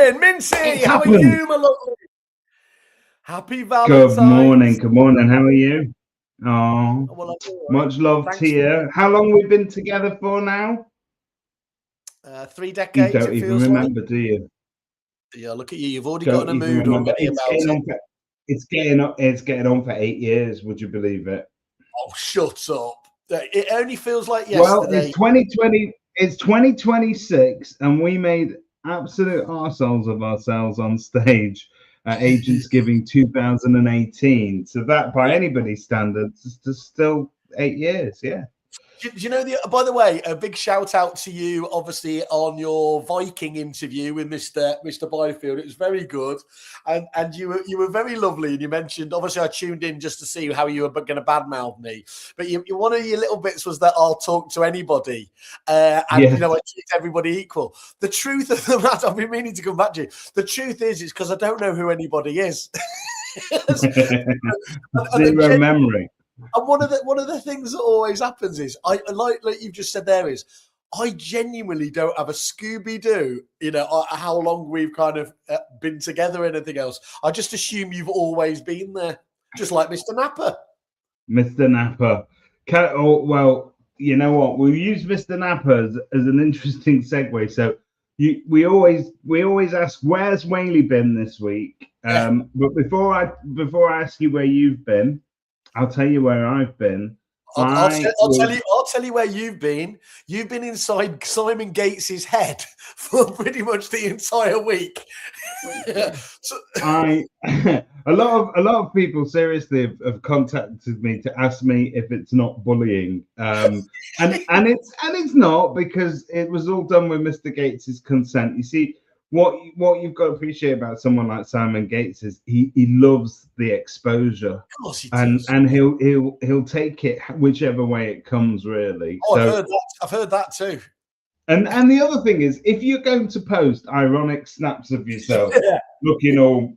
Whaley and Mintzy, how are you, my lovely? Happy Valentine. Good morning. How are you? Oh, well, much love to you. How long we've been together for now? 3 decades. You don't even remember, do you? Yeah, look at you. You've already got in a mood already about it. It's getting on for 8 years. Would you believe it? Oh, shut up. It only feels like yesterday. Well, it's 2020. It's 2026, and we made absolute arseholes of ourselves on stage at Agents Giving 2018. So that, by anybody's standards, is still 8 years. Yeah. Do you know, by the way, a big shout out to you, obviously, on your Viking interview with Mr. Byfield. It was very good. And you were very lovely. And you mentioned, obviously, I tuned in just to see how you were going to badmouth me. But one of your little bits was that I'll talk to anybody. I treat everybody equal. The truth of the matter, I've been meaning to come back to you. The truth is because I don't know who anybody is. Zero memory. And one of the things that always happens is I like you've just said there is I genuinely don't have a Scooby-Doo, how long we've kind of been together or anything else. I just assume you've always been there, just like Mr. Napper. Mr. Napper. Well, you know what? We'll use Mr. Napper as an interesting segue. So we always ask, where's Whaley been this week? But before I ask you where you've been, I'll tell you where I've been. I'll tell you where you've been. You've been inside Simon Gates's head for pretty much the entire week. A lot of people seriously have contacted me to ask me if it's not bullying, and it's not, because it was all done with Mr. Gates's consent. You see, what you've got to appreciate about someone like Simon Gates is he loves the exposure, of course he does. and he'll take it whichever way it comes, really. I've heard that too. And the other thing is, if you're going to post ironic snaps of yourself looking all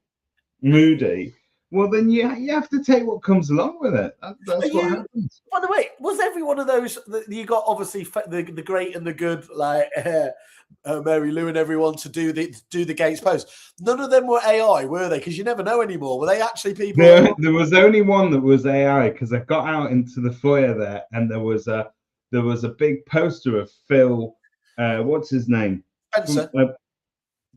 moody, well, then you have to take what comes along with it. That's what happens. By the way, was every one of those that you got, obviously the great and the good, like Mary Lou and everyone, to do the Gates post? None of them were AI, were they? Because you never know anymore. Were they actually people? There was only one that was AI, because I got out into the foyer there, and there was a big poster of Phil. What's his name? Spencer.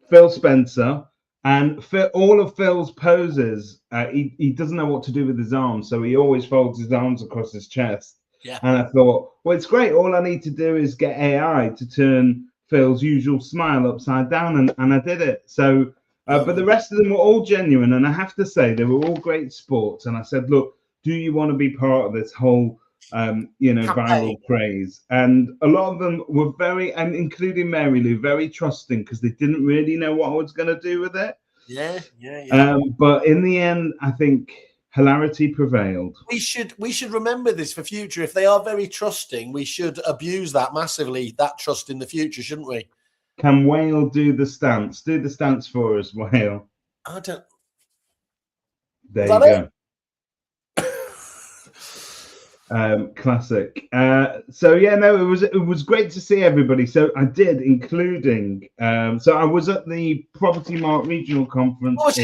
Phil Spencer. And all of Phil's poses, he doesn't know what to do with his arms, so he always folds his arms across his chest. Yeah. And I thought, well, it's great. All I need to do is get AI to turn Phil's usual smile upside down, and I did it. So, but the rest of them were all genuine, and I have to say they were all great sports. And I said, look, do you want to be part of this whole viral craze? And a lot of them were and including Mary Lou, very trusting, because they didn't really know what I was going to do with it. Yeah. But in the end, I think hilarity prevailed. We should remember this for future. If they are very trusting, we should abuse that massively, that trust in the future, shouldn't we? Can Whale do the stance? Do the stance for us, Whale. I don't. There you go. Classic. It was great to see everybody. So I did, including so I was at the Property Mart Regional Conference. What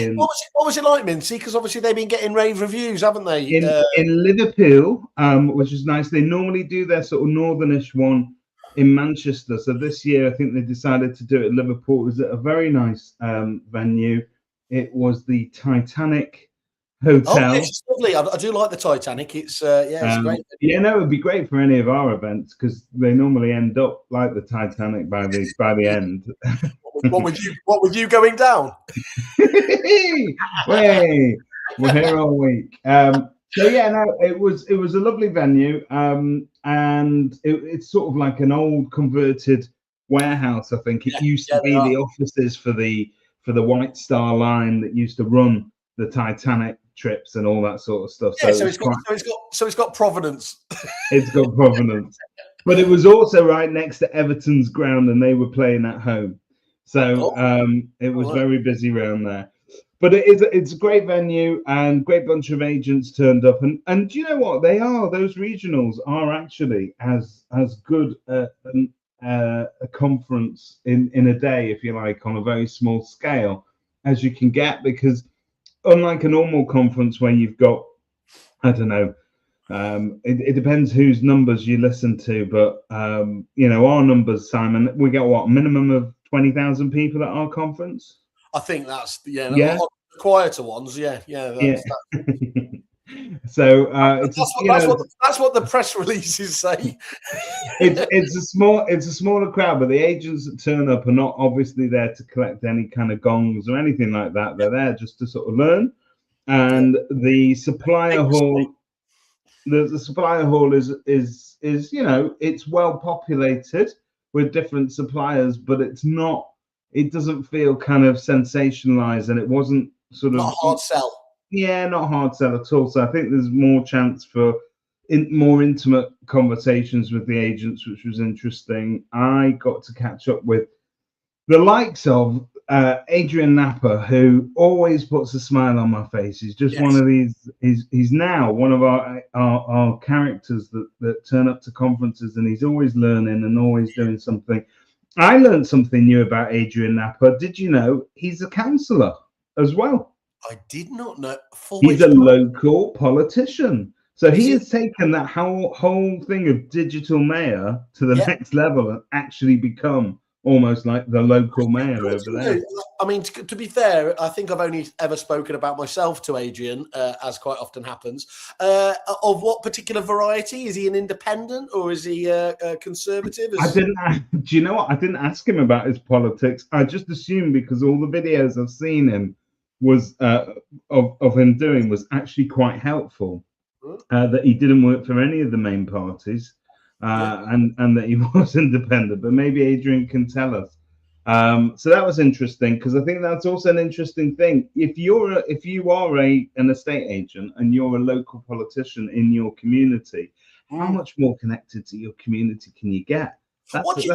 was it like, Mintzy? Because obviously they've been getting rave reviews, haven't they? In Liverpool, which is nice. They normally do their sort of northernish one in Manchester. So this year, I think they decided to do it in Liverpool. It was at a very nice venue. It was the Titanic Hotel. Oh, it's lovely. I do like the Titanic. It's it's great. Yeah, no, it would be great for any of our events, because they normally end up like the Titanic by the end. What with you going down? Hey, we're here all week. It was a lovely venue, and it's sort of like an old converted warehouse. I think it used to be the offices for the White Star Line that used to run the Titanic trips and all that sort of stuff. Yeah, so it's got provenance. It's got provenance. But it was also right next to Everton's ground, and they were playing at home. So it was very busy around there. But it's a great venue, and great bunch of agents turned up. And you know what? Those regionals are actually as good a conference in a day, if you like, on a very small scale as you can get, because unlike a normal conference where you've got, I don't know, it depends whose numbers you listen to, but our numbers, Simon, we get what, minimum of 20,000 people at our conference. I think that's Yeah. the quieter ones. Yeah. So that's what the press releases say. it's a smaller crowd, but the agents that turn up are not obviously there to collect any kind of gongs or anything like that. They're there just to sort of learn. And the supplier hall, the supplier hall is it's well populated with different suppliers, but it doesn't feel kind of sensationalized, and it wasn't sort of not hard sell. Yeah, not hard sell at all. So I think there's more chance for more intimate conversations with the agents, which was interesting. I got to catch up with the likes of Adrian Napper, who always puts a smile on my face. He's just one of these. He's now one of our characters that turn up to conferences, and he's always learning and always doing something. I learned something new about Adrian Napper. Did you know he's a councillor as well? I did not know. He's a local politician. So he has taken that whole thing of digital mayor to the next level and actually become almost like the local mayor over there. I mean, to be fair, I think I've only ever spoken about myself to Adrian, as quite often happens. Of what particular variety? Is he an independent or is he a conservative? Do you know what? I didn't ask him about his politics. I just assumed, because all the videos I've seen him was of him doing was actually quite helpful. That he didn't work for any of the main parties. And that he was independent, but maybe Adrian can tell us. So that was interesting, because I think that's also an interesting thing. If you are an estate agent and you're a local politician in your community, how much more connected to your community can you get? That's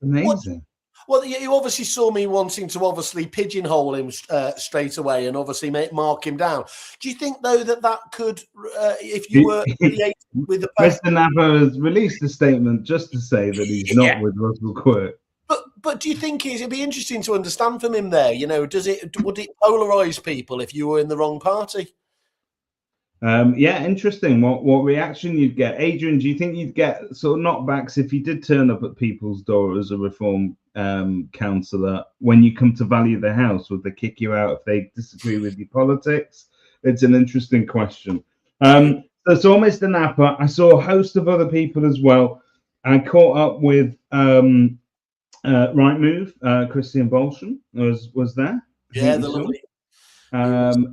amazing. Well, you obviously saw me wanting to obviously pigeonhole him straight away and obviously mark him down. Do you think, though, that could, if you were with the Mr. Napper has released a statement just to say that he's not with Russell Quirk. But do you think it'd be interesting to understand from him there? Would it polarize people if you were in the wrong party? Interesting. What reaction you'd get, Adrian? Do you think you'd get sort of knockbacks if you did turn up at people's door as a reform councillor? When you come to value their house, would they kick you out if they disagree with your politics? It's an interesting question. So Mr. Napper, I saw a host of other people as well. I caught up with Rightmove. Christian Bolshan was there. Yeah, the lovely.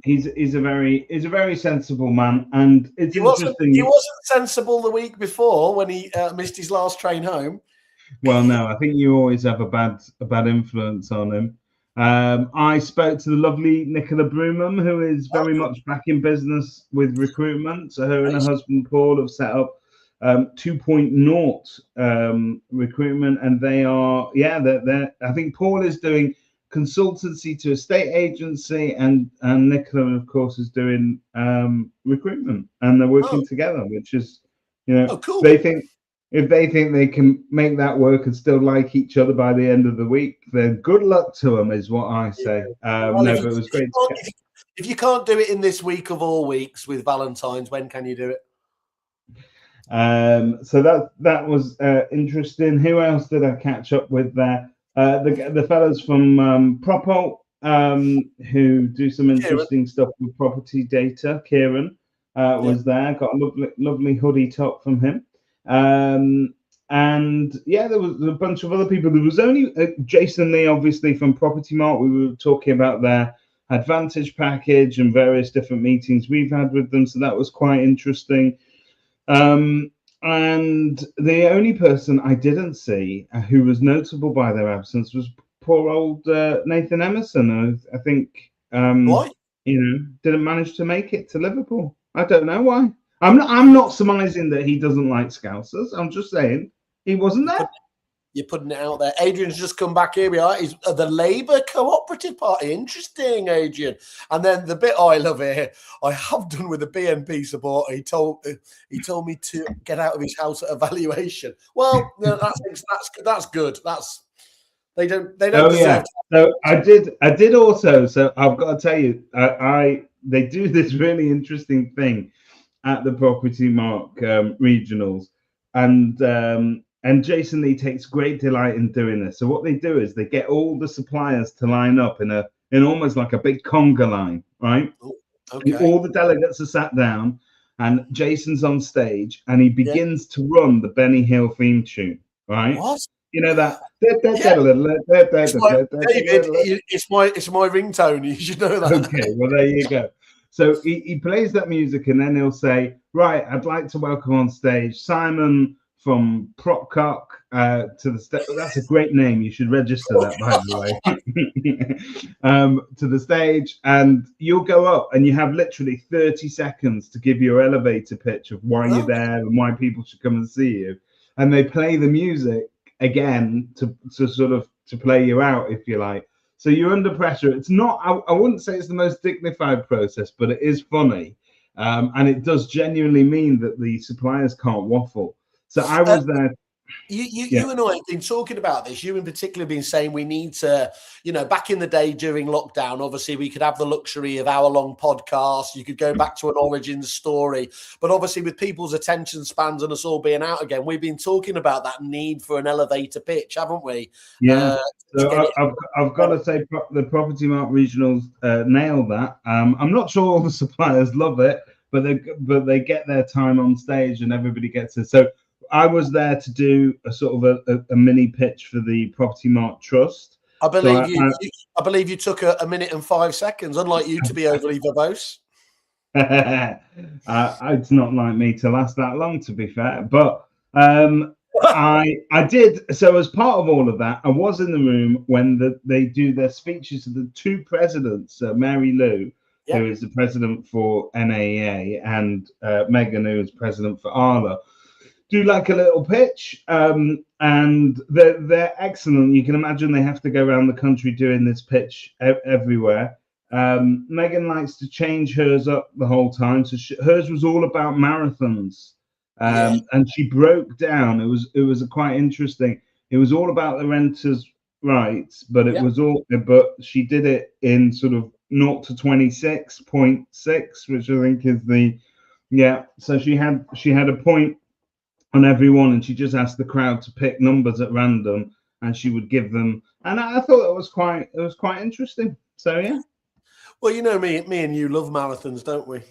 He's a very sensible man, and it's interesting. He wasn't sensible the week before when he missed his last train home. Well, no, I think you always have a bad influence on him. I spoke to the lovely Nicola Broomham, who is very much back in business with recruitment. So her and her husband Paul have set up 2.0 recruitment, and they are they're I think Paul is doing consultancy to a state agency, and Nicola, of course, is doing recruitment, and they're working together, which is cool. If they think they can make that work and still like each other by the end of the week, then good luck to them, is what I say. But it was great. If you can't do it in this week of all weeks with Valentine's, when can you do it? So that was interesting. Who else did I catch up with there? The fellas from Propo, who do some interesting stuff with property data. Kieran was there. Got a lovely hoodie top from him. And there was a bunch of other people. There was only Jason Lee, obviously, from Property Mart. We were talking about their Advantage package and various different meetings we've had with them. So that was quite interesting. And the only person I didn't see who was notable by their absence was poor old Nathan Emerson. I think why? Didn't manage to make it to Liverpool. I don't know why. I'm not surmising that he doesn't like Scousers. I'm just saying he wasn't there. You're putting it out there. Adrian's just come back. Here we are. He's the Labour Cooperative Party. Interesting, Adrian. And then the bit I love here, I have done with the BNP supporter. He told me to get out of his house at evaluation. Well, that's good. They don't Oh deserve. So I did also. So I've got to tell you, they do this really interesting thing at the Property Mark regionals, and Jason Lee takes great delight in doing this. So what they do is they get all the suppliers to line up in almost like a big conga line, right? Okay. And all the delegates are sat down, and Jason's on stage, and he begins to run the Benny Hill theme tune, right? What? You know that? David, it's my ringtone. You should know that. Okay, well there you go. So he plays that music, and then he'll say, "Right, I'd like to welcome on stage Simon from PropTech to the stage." That's a great name. You should register that, by the way. To the stage, and you'll go up, and you have literally 30 seconds to give your elevator pitch of why you're there and why people should come and see you. And they play the music again to play you out, if you like. So you're under pressure. It's not, I wouldn't say it's the most dignified process, but it is funny. And it does genuinely mean that the suppliers can't waffle. So I was there. You and I have been talking about this. You in particular have been saying we need to, back in the day during lockdown, obviously we could have the luxury of hour-long podcasts. You could go back to an origin story. But obviously with people's attention spans and us all being out again, we've been talking about that need for an elevator pitch, haven't we? Yeah. So I've got to say the Property Mark regionals nailed that. I'm not sure all the suppliers love it, but they get their time on stage and everybody gets it. So I was there to do a sort of a mini pitch for the Property Mark Trust. I believe you took a minute and 5 seconds, unlike you to be overly verbose. It's not like me to last that long, to be fair. But I did. So as part of all of that, I was in the room when they do their speeches to the two presidents, Mary Lou, who is the president for NAA, and Megan, who is president for ARLA. Do like a little pitch, and they're excellent. You can imagine they have to go around the country doing this pitch everywhere. Megan likes to change hers up the whole time, so hers was all about marathons, and she broke down. It was quite interesting. It was all about the renters' rights, but but she did it in sort of 0 to 26.6, which I think is So she had a point on everyone, and she just asked the crowd to pick numbers at random, and she would give them. And I thought it was quite interesting. So yeah. Well, me and you love marathons, don't we?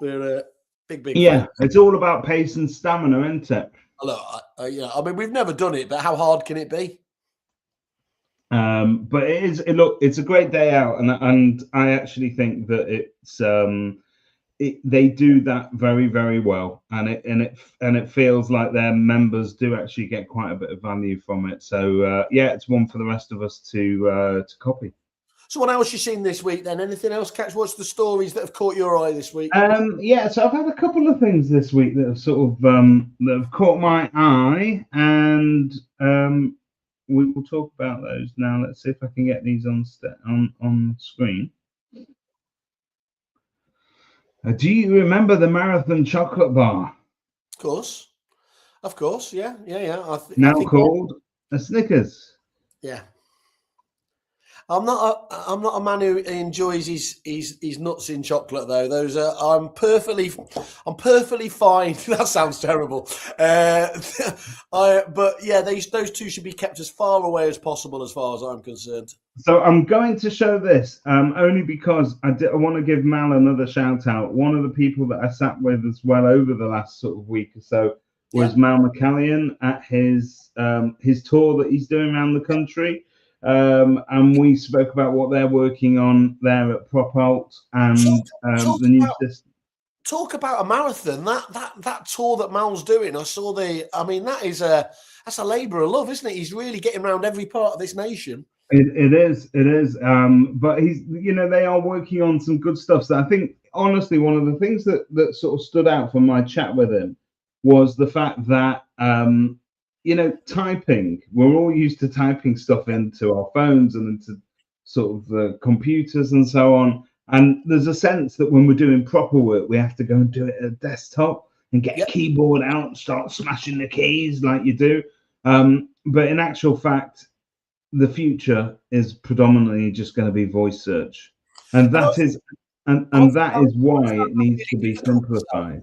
We're a big fans. It's all about pace and stamina, isn't it? Look, I mean, we've never done it, but how hard can it be? But it is. It's a great day out, and I actually think that it's. They do that very, very well, and it feels like their members do actually get quite a bit of value from it. So it's one for the rest of us to copy. So what else you seen this week then? Anything else catch? What's the stories that have caught your eye this week? So I've had a couple of things this week that have sort of that have caught my eye, and we will talk about those now. Let's see if I can get these on screen. Do you remember the Marathon chocolate bar? Of course, yeah. Now called a Snickers. Yeah, I'm not a man who enjoys his nuts in chocolate though. Those are I'm perfectly fine. That sounds terrible. Those two should be kept as far away as possible, as far as I'm concerned. So I'm going to show this only because I want to give Mal another shout out. One of the people that I sat with as well over the last sort of week or so was Mal McCallion at his tour that he's doing around the country. And we spoke about what they're working on there at PropAlt and the new system. Talk about a marathon. That tour that Mal's doing. I saw that's a labour of love, isn't it? He's really getting around every part of this nation. It is. But they are working on some good stuff. So I think, honestly, one of the things that sort of stood out from my chat with him was the fact that typing. We're all used to typing stuff into our phones and into sort of the computers and so on. And there's a sense that when we're doing proper work, we have to go and do it at a desktop and get a keyboard out and start smashing the keys like you do. But in actual fact, the future is predominantly just going to be voice search, and that is why it needs to be simplified.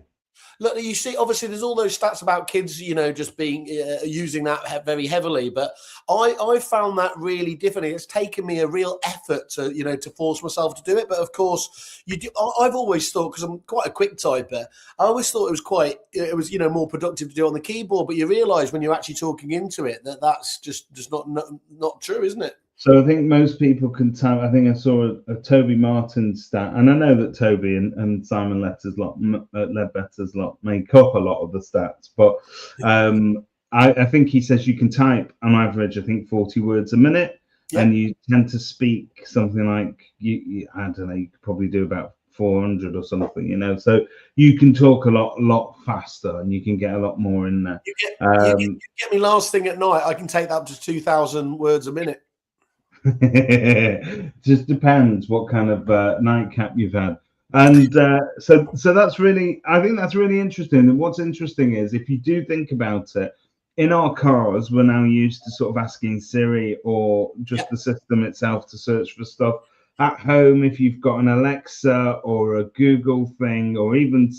Look, you see, obviously, there's all those stats about kids, just being using that very heavily. But I found that really different. It's taken me a real effort to, to force myself to do it. But of course, I've always thought, because I'm quite a quick typer, I always thought it was more productive to do it on the keyboard. But you realise when you're actually talking into it that's just not true, isn't it? So I think most people can type. I think I saw a Toby Martin stat, and I know that Toby and Simon Ledbetter's lot make up a lot of the stats, but I think he says you can type on average, I think 40 words a minute, and you tend to speak something like I don't know, you could probably do about 400 or something, so you can talk a lot faster and you can get a lot more in there. You get me last thing at night, I can take that up to 2,000 words a minute. Just depends what kind of nightcap you've had, and so that's really, I think that's really interesting. And what's interesting is, if you do think about it, in our cars we're now used to sort of asking Siri or just the system itself to search for stuff. At home, if you've got an Alexa or a Google thing, or even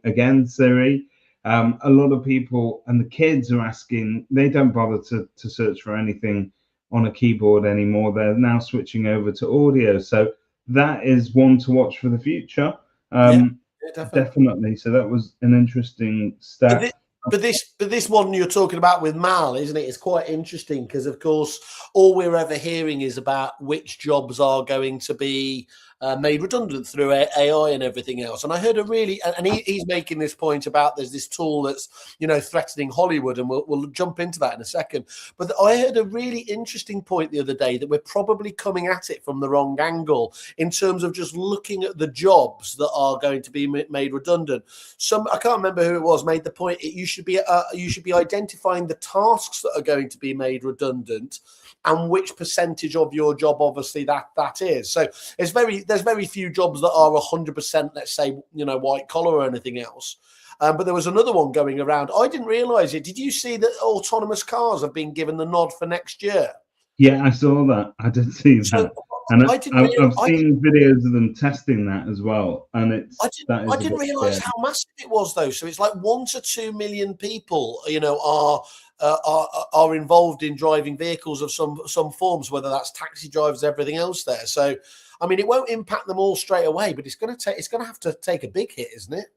again Siri, a lot of people and the kids are asking, they don't bother to search for anything on a keyboard anymore. They're now switching over to audio, so that is one to watch for the future. Definitely. So that was an interesting stat. But this one you're talking about with Mal, isn't it? It's quite interesting because, of course, all we're ever hearing is about which jobs are going to be made redundant through AI and everything else. And I heard he's making this point about there's this tool that's, threatening Hollywood, and we'll jump into that in a second. But I heard a really interesting point the other day that we're probably coming at it from the wrong angle in terms of just looking at the jobs that are going to be made redundant. I can't remember who it was, made the point you should be identifying the tasks that are going to be made redundant and which percentage of your job, obviously, that is. So there's very few jobs that are 100%, let's say, white collar or anything else. But there was another one going around. I didn't realise it. Did you see that autonomous cars have been given the nod for next year? Yeah, I saw that. I did see that. And I've seen videos of them testing that as well. And I didn't realise how massive it was, though. So it's like 1 to 2 million people, are involved in driving vehicles of some forms, whether that's taxi drivers, everything else there. So, I mean, it won't impact them all straight away, but it's going to have to take a big hit, isn't it?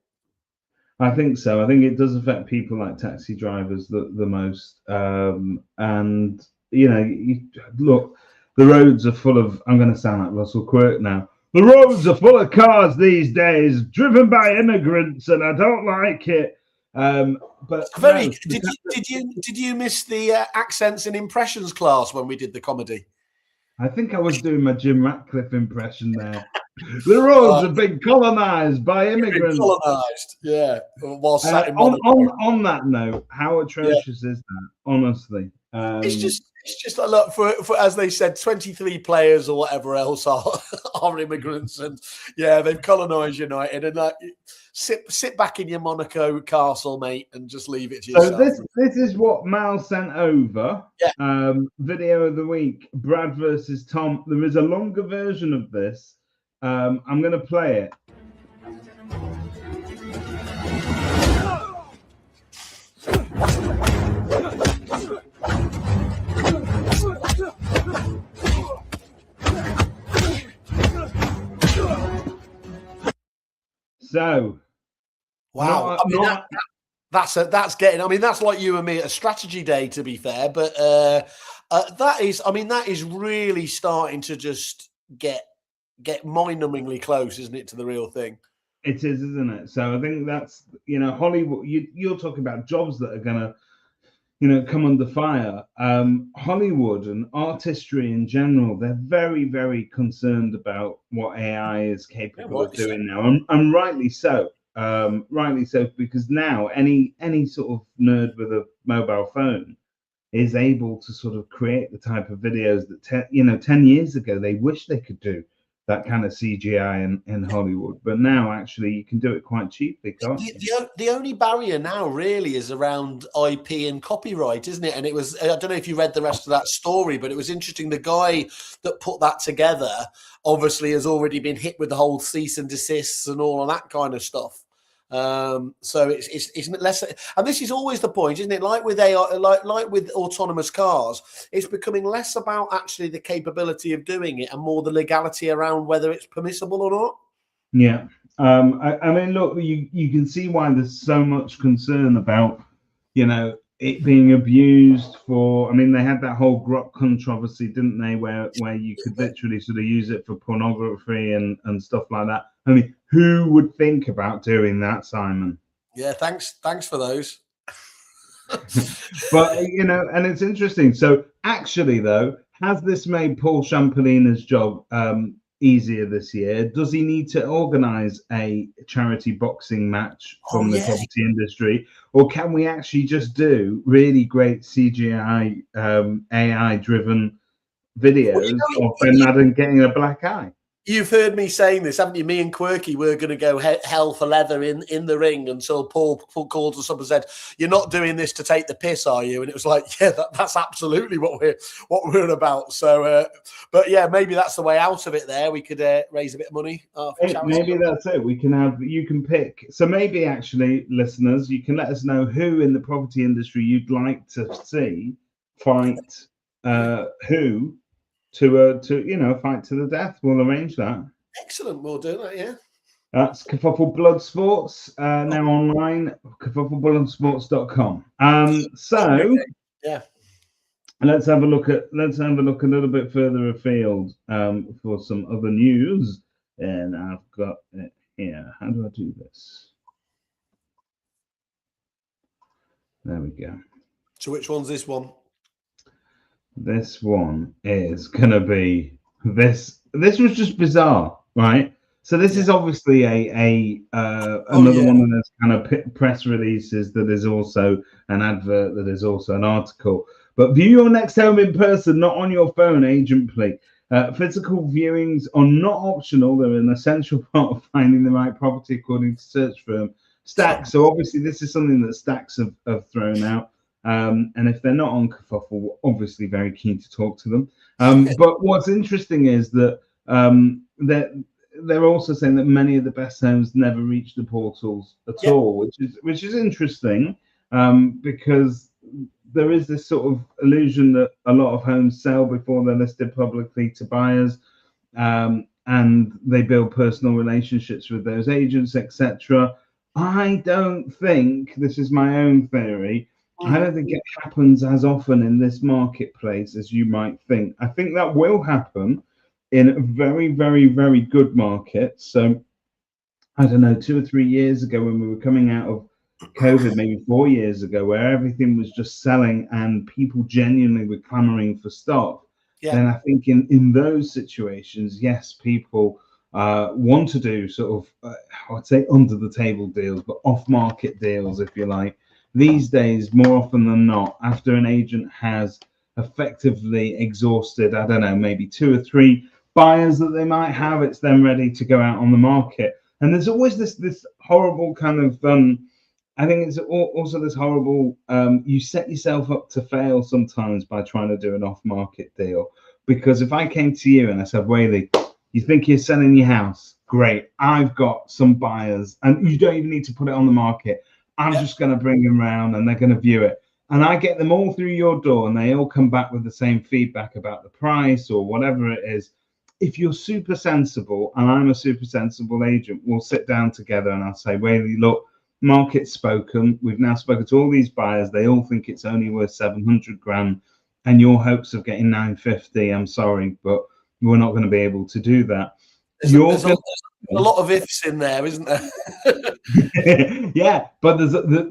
I think so. I think it does affect people like taxi drivers the most. And look, the roads are full of, I'm going to sound like Russell Quirk now, the roads are full of cars these days driven by immigrants, and I don't like it. But did you miss the accents and impressions class when we did the comedy? I think I was doing my Jim Ratcliffe impression there. The roads have been colonised by immigrants. Colonised, yeah. On that note, how atrocious is that? Honestly, it's just a lot for as they said, 23 players or whatever else are immigrants, and they've colonised United, and sit back in your Monaco castle, mate, and just leave it to yourself. So this is what Mal sent over. Video of the week: Brad versus Tom. There is a longer version of this. I'm going to play it. So, wow! That's getting. I mean, that's like you and me at a strategy day, to be fair. But that is really starting to just get mind-numbingly close, isn't it, to the real thing? It is, isn't it? So I think that's Hollywood. You're talking about jobs that are gonna come under fire. Hollywood and artistry in general, they're very, very concerned about what AI is capable of doing now, and rightly so. rightly so, because now any sort of nerd with a mobile phone is able to sort of create the type of videos that 10 years ago they wish they could do that kind of CGI in Hollywood, but now actually you can do it quite cheaply, can't you? The only barrier now really is around IP and copyright, isn't it? And it was, I don't know if you read the rest of that story, but it was interesting. The guy that put that together obviously has already been hit with the whole cease and desists and all of that kind of stuff. So it's less, and this is always the point, isn't it? Like with AI, like with autonomous cars, it's becoming less about actually the capability of doing it and more the legality around whether it's permissible or not. Yeah. I mean, look, you can see why there's so much concern about, it being abused for. I mean, they had that whole Grok controversy, didn't they, where you could literally sort of use it for pornography and stuff like that. I mean, who would think about doing that, Simon? Yeah, thanks for those. But and it's interesting. So actually, though, has this made Paul Champolina's job easier this year? Does he need to organize a charity boxing match from the property industry, or can we actually just do really great CGI AI driven videos of Ben Madden getting a black eye? You've heard me saying this, haven't you? Me and Quirky were going to go hell for leather in the ring until Paul called us up and said, "You're not doing this to take the piss, are you?" And it was like, "Yeah, that's absolutely what we're about." So, but yeah, maybe that's the way out of it. There, we could raise a bit of money. Maybe that's it. You can pick. So maybe actually, listeners, you can let us know who in the property industry you'd like to see fight who. To fight to the death. We'll arrange that. Excellent. We'll do that. Yeah. That's Kerfuffle Blood Sports now online. kerfufflebloodsports.com. So yeah, let's have a look a little bit further afield for some other news. And I've got it here. How do I do this? There we go. So which one's this one? This one is gonna be this. This was just bizarre, right? So this is obviously another one of those kind of press releases that is also an advert, that is also an article. But view your next home in person, not on your phone, agently. Physical viewings are not optional. They're an essential part of finding the right property, according to search firm Stacks. So obviously this is something that Stacks have thrown out. And if they're not on Kerfuffle, we're obviously very keen to talk to them. But what's interesting is that they're also saying that many of the best homes never reach the portals at all, which is interesting, because there is this sort of illusion that a lot of homes sell before they're listed publicly to buyers, and they build personal relationships with those agents, etc. I don't think, this is my own theory, I don't think it happens as often in this marketplace as you might think. I think that will happen in a very, very, very good market. So, I don't know, 2 or 3 years ago when we were coming out of COVID, maybe 4 years ago, where everything was just selling and people genuinely were clamoring for stock. Yeah. Then I think in those situations, yes, people want to do sort of, I'd say under the table deals, but off market deals, if you like. These days, more often than not, after an agent has effectively exhausted, I don't know, maybe 2 or 3 buyers that they might have, it's then ready to go out on the market. And there's always this horrible kind of, I think it's also this horrible, you set yourself up to fail sometimes by trying to do an off-market deal. Because if I came to you and I said, Whaley, you think you're selling your house? Great, I've got some buyers, and you don't even need to put it on the market. I'm just going to bring them around and they're going to view it. And I get them all through your door and they all come back with the same feedback about the price or whatever it is. If you're super sensible and I'm a super sensible agent, we'll sit down together and I'll say, Whaley, look, market's spoken. We've now spoken to all these buyers. They all think it's only worth 700 grand and your hopes of getting 950, I'm sorry, but we're not going to be able to do that. There's a lot of ifs in there, isn't there? Yeah, but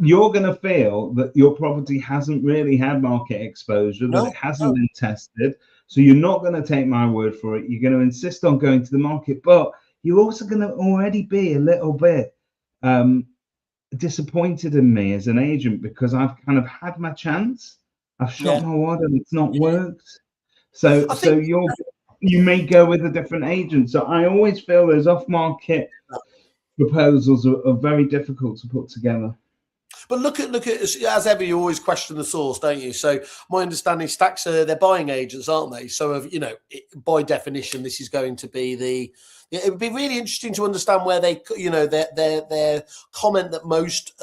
you're going to feel that your property hasn't really had market exposure, that it hasn't been tested. So you're not going to take my word for it. You're going to insist on going to the market, but you're also going to already be a little bit disappointed in me as an agent because I've kind of had my chance. I've shot my wad and it's not worked. So I think you may go with a different agent. So I always feel those off-market proposals are very difficult to put together. But look at as ever, you always question the source, don't you? So my understanding, Stacks they're buying agents, aren't they? So by definition, this is going to be it would be really interesting to understand where they, their comment that most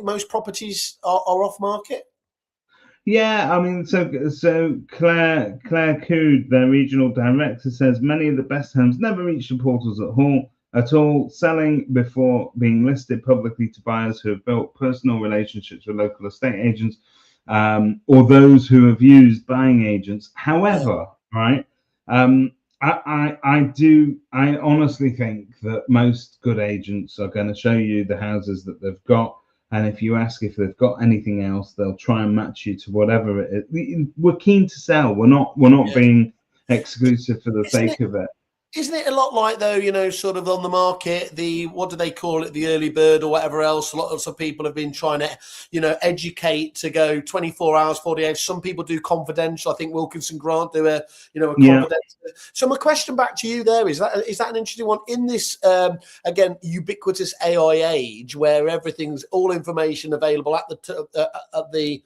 most properties are off market. Yeah, I mean, so Claire Cood, their regional director, says many of the best homes never reach the portals at all, selling before being listed publicly to buyers who have built personal relationships with local estate agents, or those who have used buying agents. However, right, I honestly think that most good agents are going to show you the houses that they've got. And if you ask if they've got anything else, they'll try and match you to whatever it is. We're keen to sell. We're not being exclusive for the sake of it. Isn't it a lot like, though, sort of on the market, what do they call it, the early bird or whatever else? Lots of people have been trying to, educate to go 24 hours, 48 hours. Some people do confidential. I think Wilkinson Grant do a confidential. So my question back to you there is that an interesting one in this, again, ubiquitous AI age where everything's all information available at the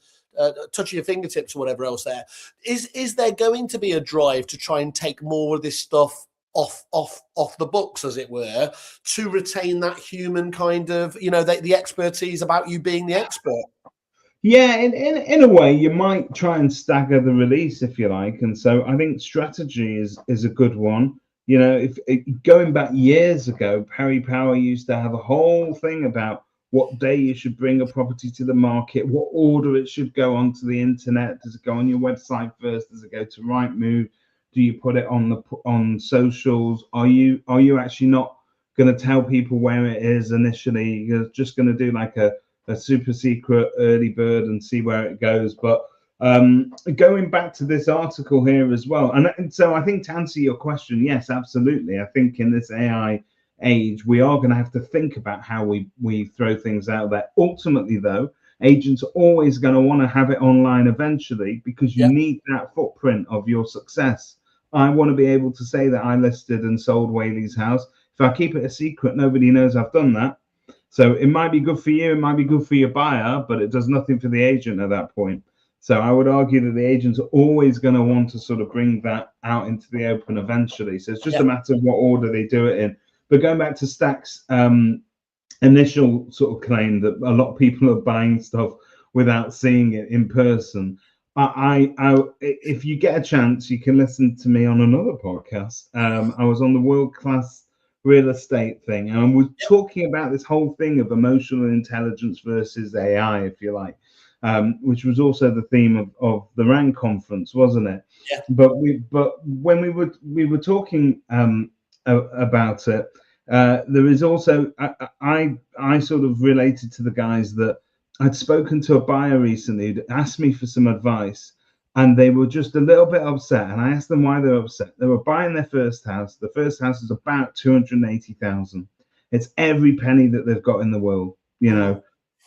touch of your fingertips or whatever else there. Is there going to be a drive to try and take more of this stuff off the books, as it were, to retain that human kind of, the expertise about you being the expert? Yeah, in a way, you might try and stagger the release if you like, and so I think strategy is a good one. If going back years ago, Perry Power used to have a whole thing about what day you should bring a property to the market, what order it should go onto the internet. Does it go on your website first? Does it go to Rightmove? Do you put it on socials? Are you actually not going to tell people where it is initially? You're just going to do like a super secret early bird and see where it goes. But going back to this article here as well, and so I think to answer your question, yes, absolutely. I think in this AI age, we are going to have to think about how we throw things out there. Ultimately, though, agents are always going to want to have it online eventually because you need that footprint of your success. I want to be able to say that I listed and sold Whaley's house. If I keep it a secret, nobody knows I've done that. So it might be good for you, it might be good for your buyer, but it does nothing for the agent at that point. So I would argue that the agents are always going to want to sort of bring that out into the open eventually. So it's just a matter of what order they do it in. But going back to Stack's initial sort of claim that a lot of people are buying stuff without seeing it in person, if you get a chance, you can listen to me on another podcast. I was on the World Class Real Estate thing, and we're talking about this whole thing of emotional intelligence versus AI, if you like, which was also the theme of the RAND conference, wasn't it? Yeah. But when we were talking about it, there is also I sort of related to the guys that I'd spoken to a buyer recently who asked me for some advice, and they were just a little bit upset. And I asked them why they were upset. They were buying their first house. The first house is about 280,000. It's every penny that they've got in the world.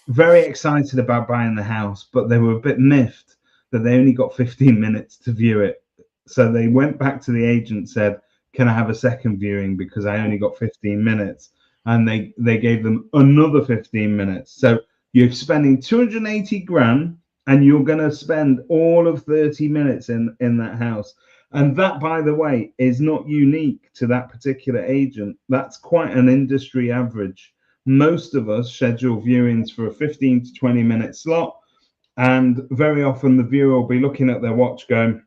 Very excited about buying the house, but they were a bit miffed that they only got 15 minutes to view it. So they went back to the agent and said, "Can I have a second viewing because I only got 15 minutes?" And they gave them another 15 minutes. So you're spending 280 grand and you're going to spend all of 30 minutes in that house. And that, by the way, is not unique to that particular agent. That's quite an industry average. Most of us schedule viewings for a 15 to 20 minute slot. And very often the viewer will be looking at their watch going,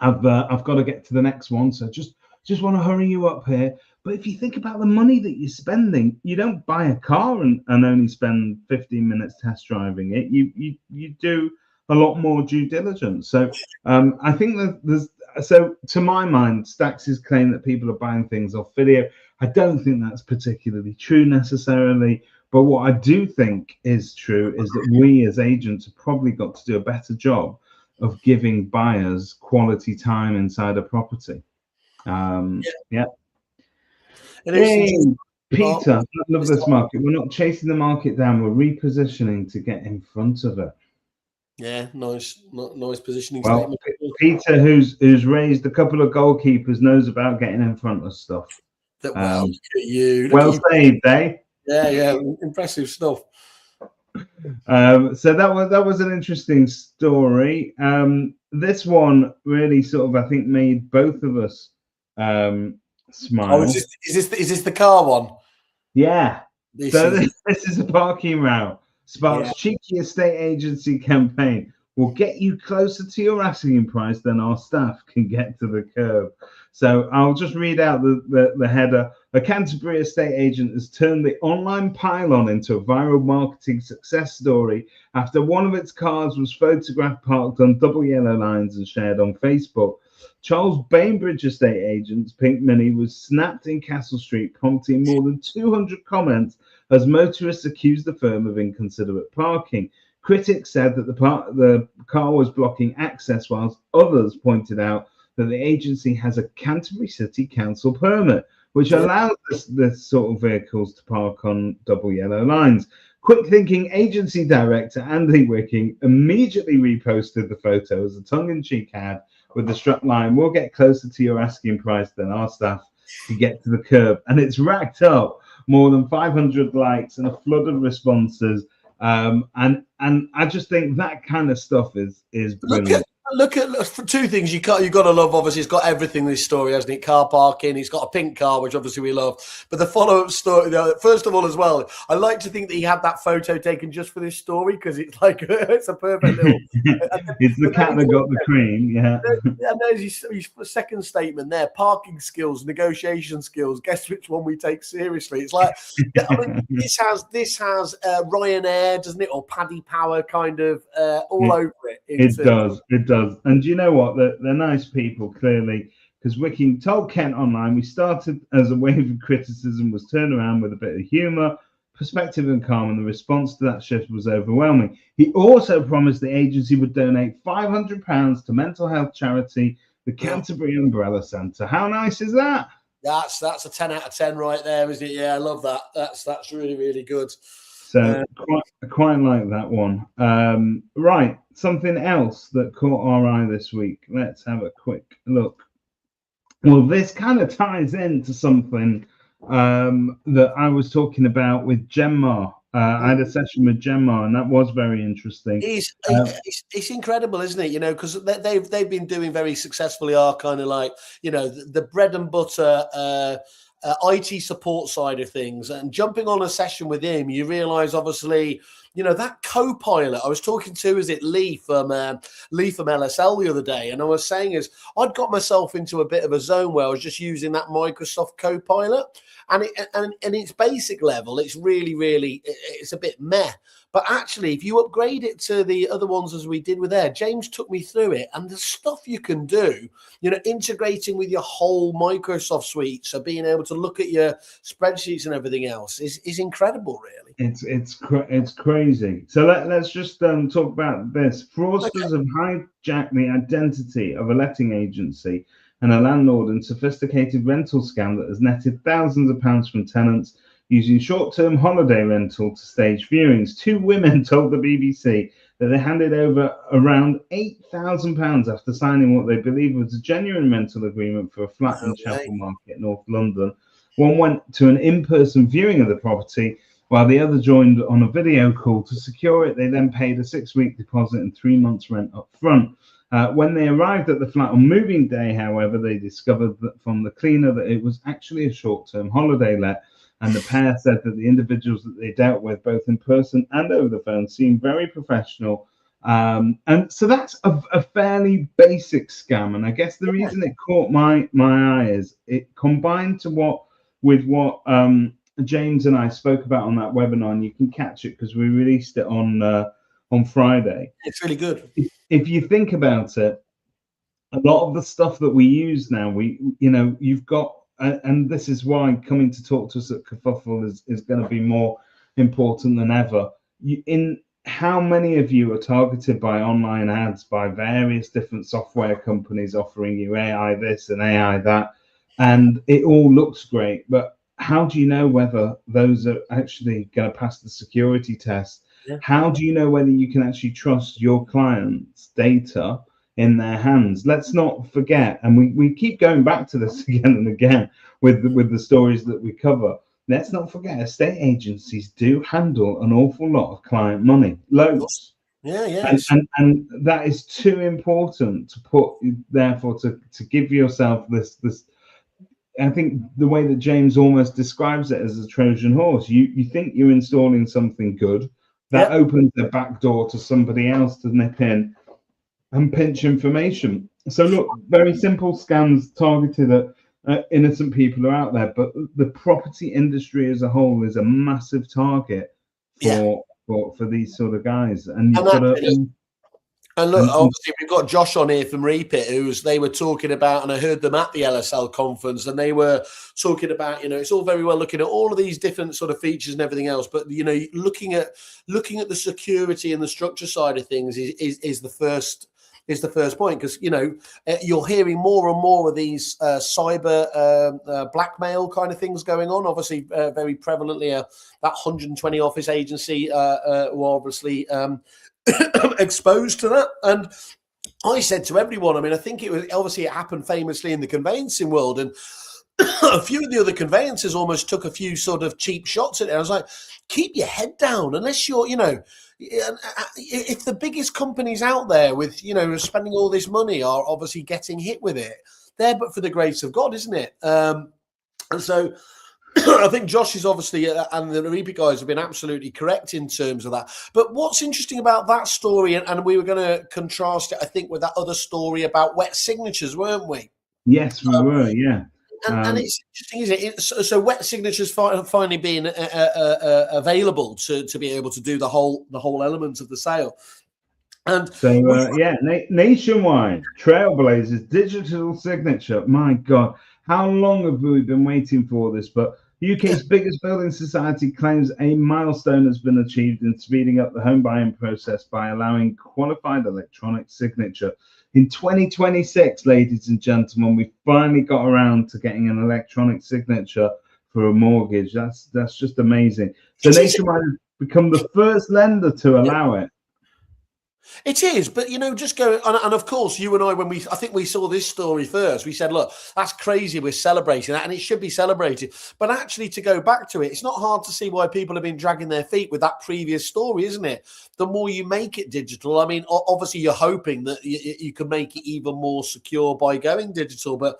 I've got to get to the next one. So just want to hurry you up here. But if you think about the money that you're spending, you don't buy a car and only spend 15 minutes test driving it. You do a lot more due diligence. So I think that so to my mind, Stacks' claim that people are buying things off video, I don't think that's particularly true necessarily. But what I do think is true is that we as agents have probably got to do a better job of giving buyers quality time inside a property. Yeah. And Peter, I love this market. We're not chasing the market down. We're repositioning to get in front of it. Yeah, nice positioning Well, statement. Peter, who's raised a couple of goalkeepers, knows about getting in front of stuff. Look at you. Well saved, eh? Yeah, impressive stuff. So that was an interesting story. This one really sort of, I think, made both of us smile. Oh, is this the car one? Yeah. This is a parking route. Sparks cheeky estate agency campaign will get you closer to your asking price than our staff can get to the curb. So I'll just read out the header. A Canterbury estate agent has turned the online pylon into a viral marketing success story after one of its cars was photographed parked on double yellow lines and shared on Facebook. Charles Bainbridge estate agent's Pink Mini was snapped in Castle Street, prompting more than 200 comments as motorists accused the firm of inconsiderate parking. Critics said that the car was blocking access, whilst others pointed out that the agency has a Canterbury City Council permit, which allows this sort of vehicles to park on double yellow lines. Quick thinking agency director Andy Wicking immediately reposted the photo as a tongue-in-cheek ad with the strap line, "We'll get closer to your asking price than our staff to get to the curb." And it's racked up more than 500 likes and a flood of responses. And I just think that kind of stuff is brilliant. Look at two things you got to love. Obviously, it's got everything. This story, hasn't it? Car parking. It's got a pink car, which obviously we love. But the follow-up story, first of all, as well, I like to think that he had that photo taken just for this story because it's like it's a perfect little. It's the cat that got the cream. Yeah. And there's his second statement there: parking skills, negotiation skills. Guess which one we take seriously? It's like I mean, this has Ryanair, doesn't it, or Paddy Power kind of all over it. It does. And you know what? They're nice people, clearly, because Wicking told Kent Online, "We started as a wave of criticism, was turned around with a bit of humour, perspective and calm, and the response to that shift was overwhelming." He also promised the agency would donate £500 to mental health charity, the Canterbury Umbrella Centre. How nice is that? That's a 10 out of 10 right there, isn't it? Yeah, I love that. That's really, really good. So quite like that one. Right, something else that caught our eye this week. Let's have a quick look. Well, this kind of ties into something that I was talking about with Gemma. I had a session with Gemma, and that was very interesting. It's incredible, isn't it? You know, because they've been doing very successfully our kind of like, you know, the bread and butter IT support side of things. And jumping on a session with him, you realise, obviously, you know, that co-pilot I was talking to, is it Lee from LSL the other day, and I was saying is I'd got myself into a bit of a zone where I was just using that Microsoft Copilot, and its basic level, it's really it's a bit meh. But actually, if you upgrade it to the other ones as we did with Air, James took me through it, and the stuff you can do, you know, integrating with your whole Microsoft suite, so being able to look at your spreadsheets and everything else is incredible, really. It's crazy. So let's just talk about this. Fraudsters have hijacked the identity of a letting agency and a landlord in sophisticated rental scam that has netted thousands of pounds from tenants using short-term holiday rental to stage viewings. Two women told the BBC that they handed over around £8,000 after signing what they believe was a genuine rental agreement for a flat in Chapel Market, North London. One went to an in-person viewing of the property, while the other joined on a video call. To secure it, they then paid a 6-week deposit and 3 months rent up front. When they arrived at the flat on moving day, however, they discovered that from the cleaner that it was actually a short-term holiday let. And the pair said that the individuals that they dealt with, both in person and over the phone, seemed very professional. And so that's a fairly basic scam. And I guess the reason it caught my eye is it combined with what James and I spoke about on that webinar, and you can catch it because we released it on Friday. It's really good. If you think about it, a lot of the stuff that we use now, you've got. And this is why coming to talk to us at Kerfuffle is going to be more important than ever. How many of you are targeted by online ads by various different software companies offering you AI this and AI that, and it all looks great, but how do you know whether those are actually going to pass the security test? Yeah. How do you know whether you can actually trust your client's data in their hands? Let's not forget, and we keep going back to this again and again with the stories that we cover. Let's not forget, estate agencies do handle an awful lot of client money, loads. Yeah. And that is too important to put, therefore, to give yourself this. I think the way that James almost describes it as a Trojan horse, you think you're installing something good, that opens the back door to somebody else to nip in and pinch information. So look, very simple scams targeted at innocent people are out there, but the property industry as a whole is a massive target for these sort of guys. And you've got to. And look, obviously, we've got Josh on here from Repeat, they were talking about, and I heard them at the LSL conference, and they were talking about, it's all very well looking at all of these different sort of features and everything else, but looking at the security and the structure side of things is the first point, because you're hearing more and more of these cyber blackmail kind of things going on. Obviously, very prevalently, that 120 office agency were obviously exposed to that. And I said to everyone, I mean, I think it happened famously in the conveyancing world, and a few of the other conveyancers almost took a few sort of cheap shots at it. I was like, keep your head down, unless you're, if the biggest companies out there with, spending all this money are obviously getting hit with it, they're but for the grace of God, isn't it? And so I think Josh is obviously, and the Repeat guys have been absolutely correct in terms of that. But what's interesting about that story, and we were going to contrast it, I think, with that other story about wet signatures, weren't we? Yes, we were, yeah. And it's interesting, isn't it? So wet signatures finally being available to be able to do the whole element of the sale. And so nationwide, Trailblazers digital signature. My God, how long have we been waiting for this? But UK's biggest building society claims a milestone has been achieved in speeding up the home buying process by allowing qualified electronic signature. In 2026, ladies and gentlemen, we finally got around to getting an electronic signature for a mortgage. That's just amazing. So Nationwide has become the first lender to allow it. It is, but just go and of course, you and I, I think we saw this story first, we said, look, that's crazy, we're celebrating that, and it should be celebrated. But actually, to go back to it, it's not hard to see why people have been dragging their feet with that previous story, isn't it? The more you make it digital, I mean, obviously, you're hoping that you can make it even more secure by going digital. But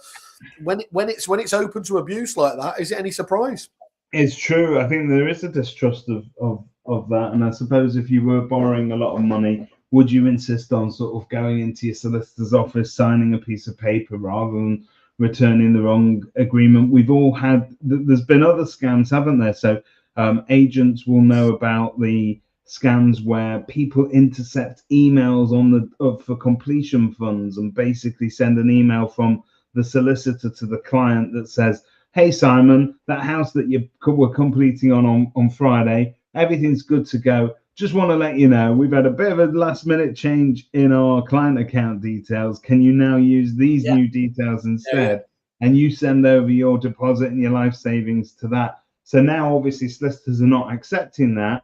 when it's open to abuse like that, is it any surprise? It's true. I think there is a distrust of that, and I suppose if you were borrowing a lot of money, would you insist on sort of going into your solicitor's office, signing a piece of paper rather than returning the wrong agreement? We've all had, there's been other scams, haven't there? So agents will know about the scams where people intercept emails for completion funds and basically send an email from the solicitor to the client that says, hey, Simon, that house that you were completing on Friday, everything's good to go. Just want to let you know, we've had a bit of a last minute change in our client account details. Can you now use these new details instead? Yeah. And you send over your deposit and your life savings to that. So now obviously solicitors are not accepting that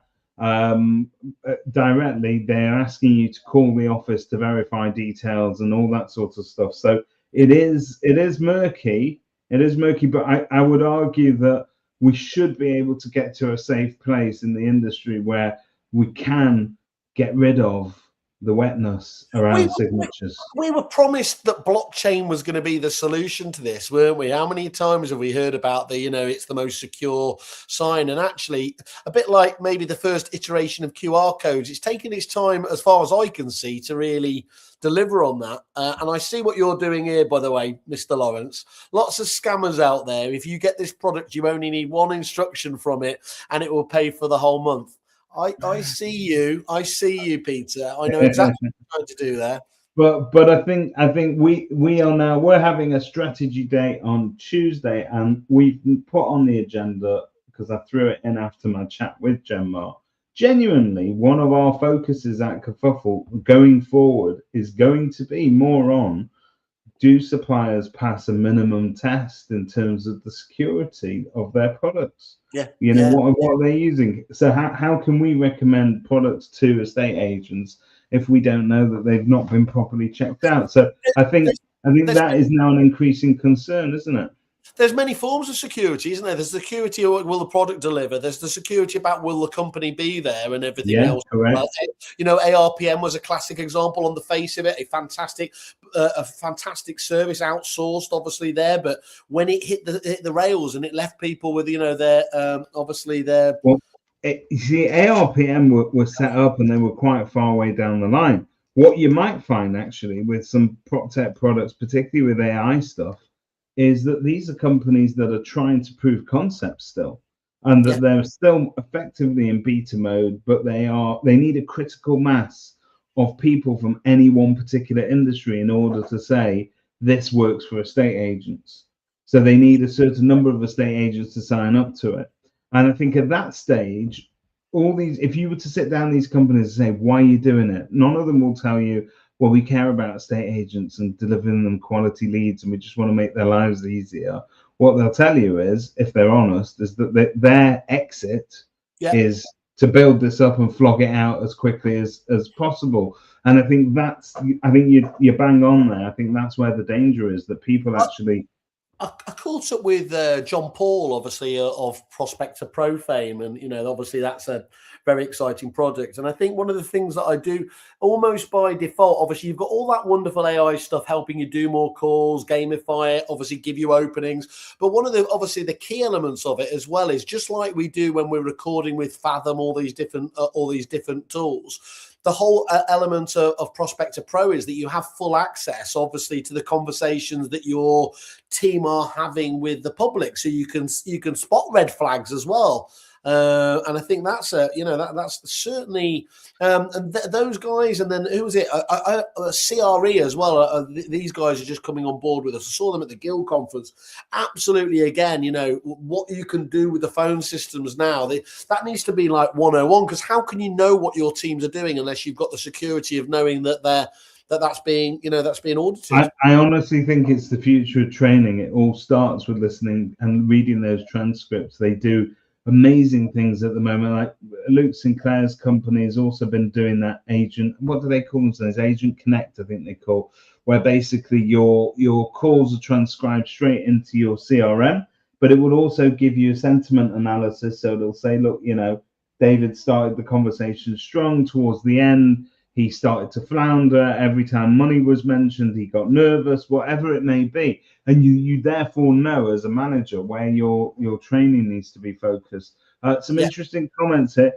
directly. They're asking you to call the office to verify details and all that sort of stuff. So it is murky. It is murky, but I would argue that we should be able to get to a safe place in the industry where we can get rid of the wetness around signatures. We were promised that blockchain was going to be the solution to this, weren't we? How many times have we heard about it's the most secure sign? And actually, a bit like maybe the first iteration of QR codes, it's taken its time, as far as I can see, to really deliver on that. And I see what you're doing here, by the way, Mr. Lawrence. Lots of scammers out there. If you get this product, you only need one instruction from it, and it will pay for the whole month. I see you, Peter. I know exactly what you're trying to do there. But I think we're having a strategy day on Tuesday, and we've put on the agenda, because I threw it in after my chat with Gemma. Genuinely, one of our focuses at Kerfuffle going forward is going to be more on do suppliers pass a minimum test in terms of the security of their products? Yeah. You know, what are they using? So how can we recommend products to estate agents if we don't know that they've not been properly checked out? So I think that is now an increasing concern, isn't it? There's many forms of security, isn't there? There's the security of will the product deliver. There's the security about will the company be there and everything else. Correct. Well, you know, ARPM was a classic example on the face of it. A fantastic service, outsourced, obviously there, but when it hit the rails and it left people with, you know, their obviously their. Well, you see, ARPM were set up and they were quite far away down the line. What you might find actually with some PropTech products, particularly with AI stuff, is that these are companies that are trying to prove concepts still, and that they're still effectively in beta mode, but they need a critical mass of people from any one particular industry in order to say this works for estate agents. So they need a certain number of estate agents to sign up to it. And I think at that stage, if you were to sit down these companies and say, why are you doing it? None of them will tell you, well, we care about estate agents and delivering them quality leads, and we just want to make their lives easier. What they'll tell you is, if they're honest, is that their exit is to build this up and flog it out as quickly as possible. And I think you're bang on there. I think that's where the danger is, that people actually. I caught up with John Paul, obviously, of Prospector Pro fame, and, you know, obviously that's a very exciting project. And I think one of the things that I do almost by default, obviously, you've got all that wonderful AI stuff helping you do more calls, gamify it, obviously give you openings. But one of the key elements of it as well is, just like we do when we're recording with Fathom, all these different tools. The whole element of Prospector Pro is that you have full access, obviously, to the conversations that your team are having with the public, so you can spot red flags as well. And I think that's that's certainly those guys. And then who was it? CRE as well. These guys are just coming on board with us. I saw them at the Guild conference. Absolutely, again, you know what you can do with the phone systems now. That needs to be like 101, because how can you know what your teams are doing unless you've got the security of knowing that that's being audited? I honestly think it's the future of training. It all starts with listening and reading those transcripts. They do amazing things at the moment. Like Luke Sinclair's company has also been doing that agent. What do they call themselves? Agent Connect, I think they call, where basically your calls are transcribed straight into your CRM, but it will also give you a sentiment analysis. So it'll say, look, you know, David started the conversation strong. Towards the end, he started to flounder. Every time money was mentioned, he got nervous, whatever it may be. And you therefore know as a manager where your training needs to be focused. Some interesting comments here.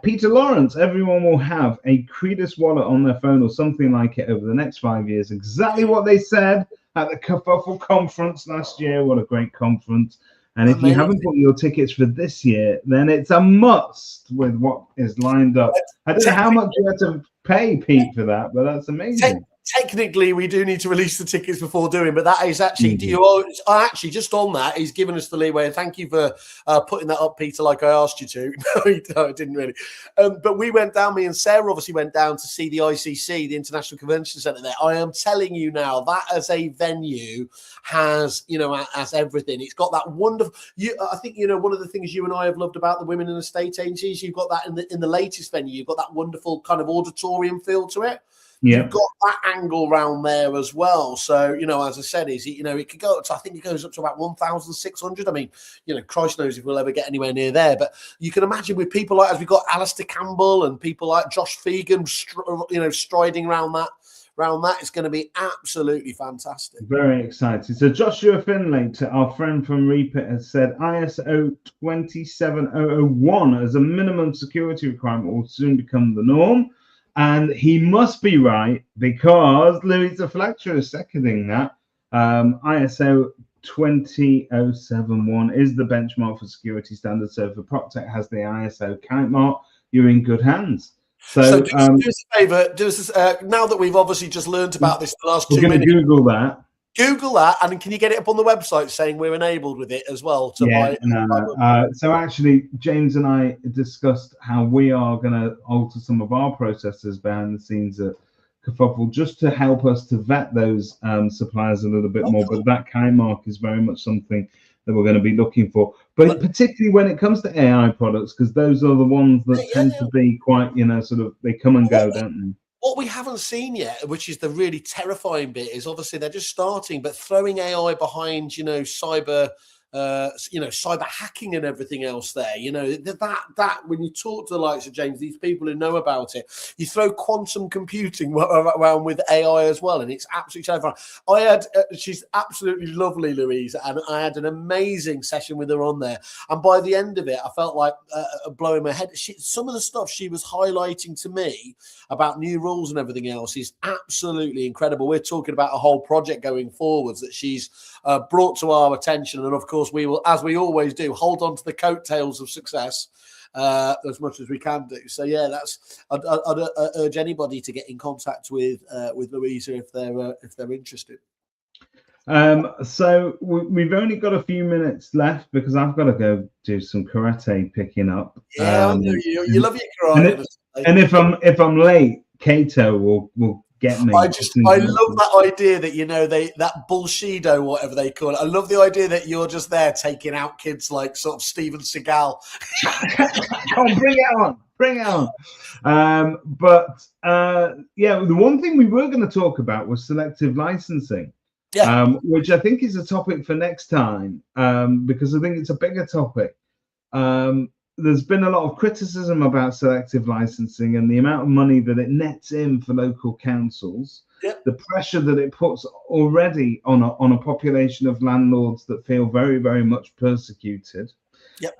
Peter Lawrence, everyone will have a Credus wallet on their phone or something like it over the next 5 years. Exactly what they said at the Kerfuffle conference last year. What a great conference. And if you haven't bought your tickets for this year, then it's a must with what is lined up. I don't know how much you had to pay, Pete, for that, but that's amazing. Technically, we do need to release the tickets before doing, but that is actually actually just on that. He's given us the leeway, and thank you for putting that up, Peter, like I asked you to. No, I didn't really. But we went down. Me and Sarah obviously went down to see the ICC, the International Convention Centre. There, I am telling you now, that as a venue has everything. It's got that wonderful. I think one of the things you and I have loved about the women in estate agencies. You've got that in the latest venue. You've got that wonderful kind of auditorium feel to it. Yeah. You've got that angle round there as well. So, as I said, it could go up to, I think it goes up to about 1,600. I mean, Christ knows if we'll ever get anywhere near there. But you can imagine with people like, as we've got Alistair Campbell and people like Josh Fegan, striding around that, it's going to be absolutely fantastic. Very excited. So Joshua Finlay, our friend from Reapit, has said ISO 27001 as a minimum security requirement will soon become the norm. And he must be right, because Louisa Fletcher is seconding that. ISO 20071 is the benchmark for security standards. So if PropTech has the ISO count mark, you're in good hands. So do us a favour. Now that we've obviously just learned about this the last 2 minutes. We're going to Google that. Google that, and can you get it up on the website saying we're enabled with it as well? So actually, James and I discussed how we are going to alter some of our processes behind the scenes at Kerfuffle, just to help us to vet those suppliers a little bit more. But that kind mark is very much something that we're going to be looking for. But particularly when it comes to AI products, because those are the ones that tend to be quite, sort of, they come and go, don't they? What we haven't seen yet, which is the really terrifying bit, is obviously they're just starting, but throwing AI behind, cyber hacking and everything else there, that when you talk to the likes of James, these people who know about it, you throw quantum computing around with AI as well, and it's absolutely terrifying. She's absolutely lovely, Louise, and I had an amazing session with her on there, and by the end of it, I felt like blowing my head. Some of the stuff she was highlighting to me about new rules and everything else is absolutely incredible. We're talking about a whole project going forwards that she's brought to our attention, and of course we will, as we always do, hold on to the coattails of success as much as we can do. So yeah, I'd urge anybody to get in contact with Louisa if they're interested. So we've only got a few minutes left because I've got to go do some karate picking up. Yeah, I know you love your karate. And if I'm late, Kato will get me. I love that idea that that bullshido, whatever they call it. I love the idea that you're just there taking out kids like sort of Steven Seagal. Come on, bring it on. The one thing we were going to talk about was selective licensing. Yeah. Which I think is a topic for next time, because I think it's a bigger topic. There's been a lot of criticism about selective licensing and the amount of money that it nets in for local councils, the pressure that it puts already on a population of landlords that feel very, very much persecuted.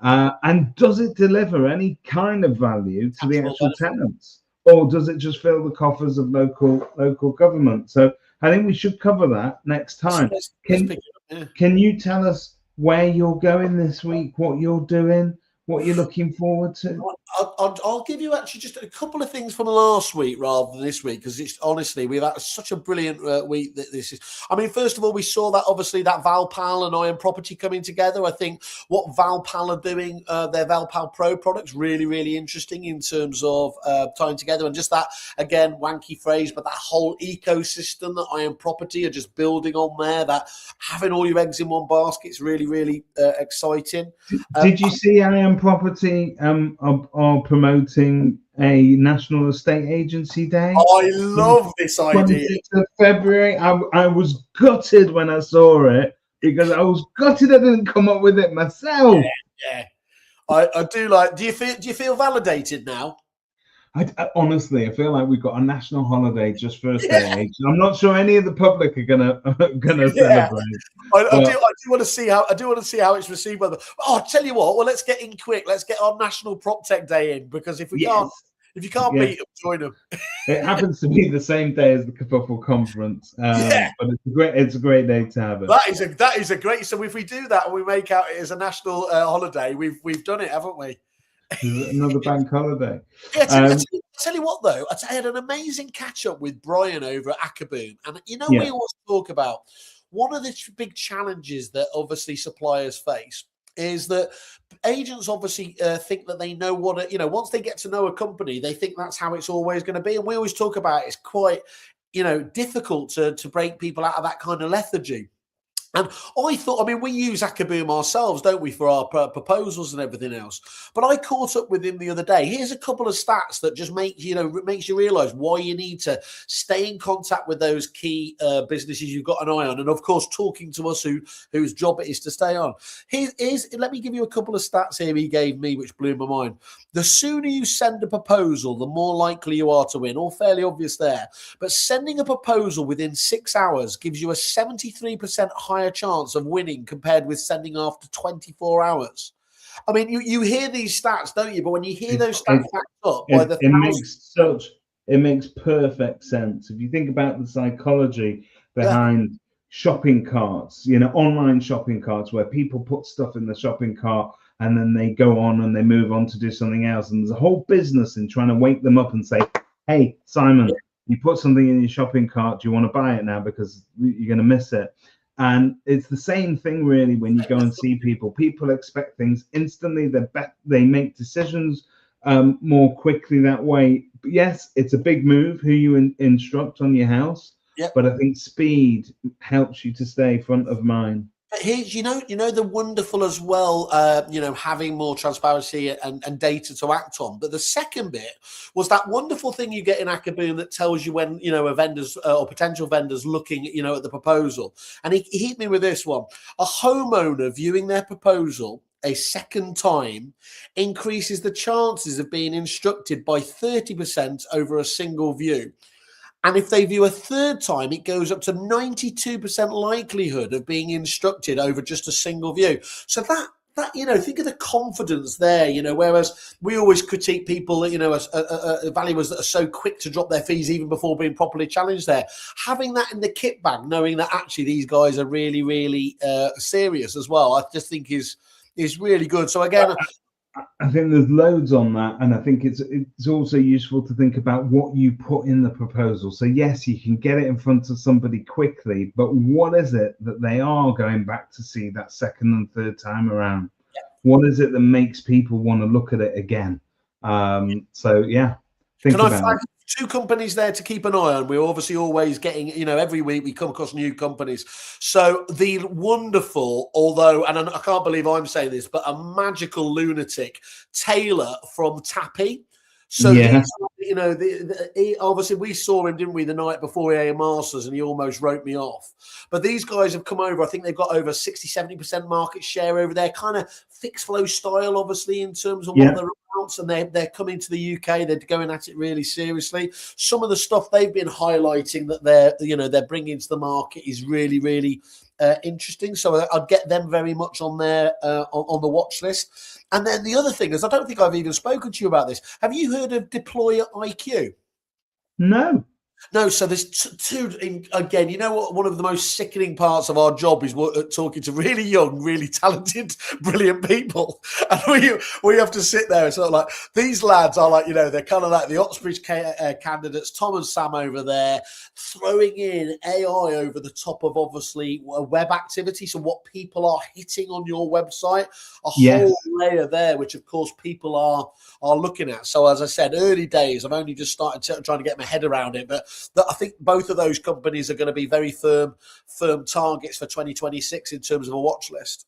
And does it deliver any kind of value to the actual tenants, or does it just fill the coffers of local government? So I think we should cover that next time. Can you tell us where you're going this week, what you're doing, what you're looking forward to? I'll give you actually just a couple of things from last week rather than this week, because it's honestly, we've had such a brilliant week that this is. I mean, first of all, we saw that obviously that Valpal and Iron Property coming together. I think what Valpal are doing, their Valpal Pro products, really, really interesting in terms of tying together, and just that, again, wanky phrase, but that whole ecosystem that Iron Property are just building on there, that having all your eggs in one basket is really, really exciting. Did you see Iron Property are promoting a National Estate Agency Day? I love this idea. 26th of February. I was gutted when I saw it, because I was gutted I didn't come up with it myself. Yeah. I do like. Do you feel validated now? I honestly, I feel like we've got a national holiday just for estate agents. I'm not sure any of the public are gonna celebrate. I do want to see how it's received by them. Oh, I'll tell you what. Well, let's get in quick. Let's get our National PropTech Day in, because if you can't beat them, join them. It happens to be the same day as the Kerfuffle conference, but it's a great day to have it. That is a great. So if we do that and we make out it as a national holiday, we've done it, haven't we? Another bank holiday. Tell you what, though, I had an amazing catch up with Brian over at Akaboom, and we always talk about one of the big challenges that obviously suppliers face is that agents obviously think that they know what once they get to know a company, they think that's how it's always going to be, and we always talk about it's quite difficult to break people out of that kind of lethargy. And I thought, we use Akaboom ourselves, don't we, for our proposals and everything else. But I caught up with him the other day. Here's a couple of stats that just makes you realise why you need to stay in contact with those key businesses you've got an eye on. And, of course, talking to us whose job it is to stay on. Let me give you a couple of stats here he gave me, which blew my mind. The sooner you send a proposal, the more likely you are to win. All fairly obvious there. But sending a proposal within 6 hours gives you a 73% higher chance of winning compared with sending after 24 hours. I mean, you hear these stats, don't you? But when you hear those stats backed up by the it makes perfect sense. If you think about the psychology behind shopping carts, online shopping carts, where people put stuff in the shopping cart and then they go on and they move on to do something else. And there's a whole business in trying to wake them up and say, hey, Simon, you put something in your shopping cart. Do you want to buy it now? Because you're going to miss it. And it's the same thing, really, when you go and see people. People expect things instantly. They make decisions more quickly that way. But yes, it's a big move who you instruct on your house, but I think speed helps you to stay front of mind. But here's, the wonderful as well, having more transparency and data to act on. But the second bit was that wonderful thing you get in Akaboom that tells you when, a vendor's or potential vendors looking, at the proposal. And he hit me with this one. A homeowner viewing their proposal a second time increases the chances of being instructed by 30% over a single view. And if they view a third time, it goes up to 92% likelihood of being instructed over just a single view. So that think of the confidence there, whereas we always critique people, as valuers that are so quick to drop their fees even before being properly challenged there. Having that in the kit bag, knowing that actually these guys are really, really serious as well, I just think is really good. So again, I think there's loads on that, and I think it's also useful to think about what you put in the proposal. So yes, you can get it in front of somebody quickly, but what is it that they are going back to see that second and third time around? Yeah. What is it that makes people want to look at it again? So yeah, think Can about I flag it. 2 companies there to keep an eye on? We're obviously always getting, every week we come across new companies. So the wonderful, and I can't believe I'm saying this, but a magical lunatic, Taylor from Tappy. So, obviously we saw him, didn't we, the night before EA Masters, and he almost wrote me off. But these guys have come over. I think they've got over 60-70% market share over there, kind of fixed flow style, obviously, in terms of what they're about. And they're coming to the UK. They're going at it really seriously. Some of the stuff they've been highlighting that they're bringing to the market is really, really interesting. So I'd get them very much on there on the watch list. And then the other thing is, I don't think I've even spoken to you about this. Have you heard of Deployer IQ? No. No, so there's two. Again, you know what? One of the most sickening parts of our job is talking to really young, really talented, brilliant people, and we have to sit there and sort of like, these lads are like, they're kind of like the Oxbridge candidates, Tom and Sam over there, throwing in AI over the top of obviously web activity. So what people are hitting on your website, a whole layer there, which of course people are looking at. So as I said, early days, I've only just started trying to get my head around it, but I think both of those companies are going to be very firm targets for 2026 in terms of a watch list.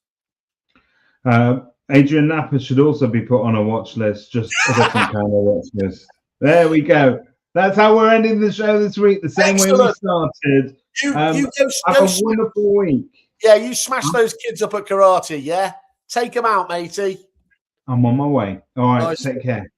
Adrian Napa should also be put on a watch list, just a different kind of watch list. There we go. That's how we're ending the show this week, the same way we started. Have a wonderful week. Yeah, you smash those kids up at karate, yeah? Take them out, matey. I'm on my way. All right, take care.